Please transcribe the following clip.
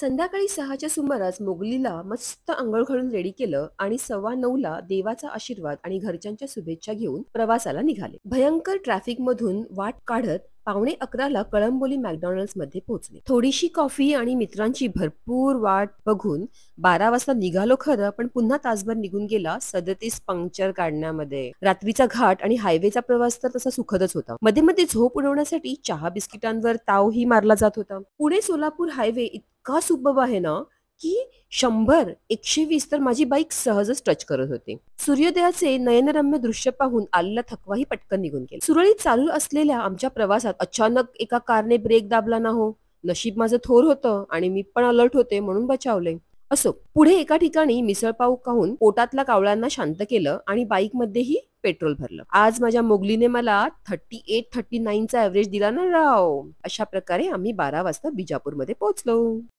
संध्याकाळी 6च्या सुमारास मोगलीला मस्त अंघोळ घालून रेडी केलं आणि 9:15ला देवाचा आशीर्वाद आणि घरच्यांच्या शुभेच्छा घेऊन प्रवासाला निघाले. भयंकर ट्रॅफिक मधून वाट काढत 10:45ला कळंबोली मॅकडॉनल्ड्स मध्ये पोहोचले. थोडीशी कॉफी आणि मित्रांची भरपूर वाट बघून 12 वाजता निघालो खरं, पण पुन्हा तासभर निघून गेला 37 पंक्चर काढण्यामध्ये. रात्रीचा घाट आणि हायवेचा प्रवास तर तसा सुखदच होता. मध्ये मध्ये झोप उडवण्यासाठी चहा बिस्किटांवर तावही मारला जात होता. पुणे सोलापूर हायवे इतका सुबब आहे ना, की 100, 120 तर माझी बाईक सहजच टच करत होती. सूर्योदयाचे नयनरम्य दृश्य पाहून आलेला थकवाही पटकन निघून गेला. सुरळीत चालू असलेल्या आमच्या प्रवासात अचानक एका कारने ब्रेक दाबला ना हो. नशीब माझं थोर होतं आणि मी पण अलर्ट होते म्हणून बचावले. असो, पुढे एका ठिकाणी मिसळपाव खाऊन पोटातल्या कावळ्यांना शांत केलं आणि बाईकमध्येही पेट्रोल भरलं. आज माझ्या मोगलीने मला 38, 39चा एव्हरेज दिला ना राव. अशा प्रकारे आम्ही 12 वाजता बिजापूरमध्ये पोहोचलो.